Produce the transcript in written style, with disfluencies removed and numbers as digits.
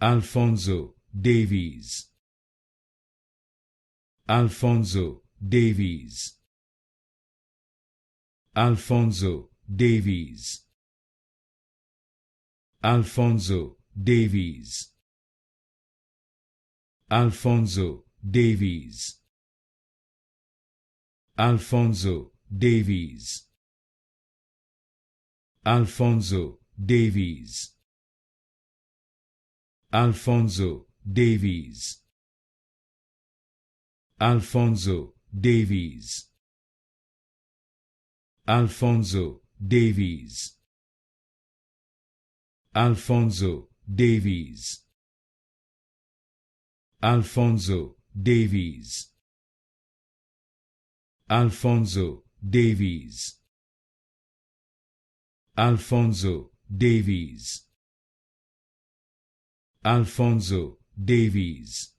Alphonso Davies, Alphonso Davies, Alphonso Davies, Alphonso Davies, Alphonso Davies, Alphonso Davies, Alphonso Davies, Alphonso Davies, Alphonso Davies, Alphonso Davies, Alphonso Davies, Alphonso Davies, Alphonso Davies, Alphonso Davies, Alphonso Davies,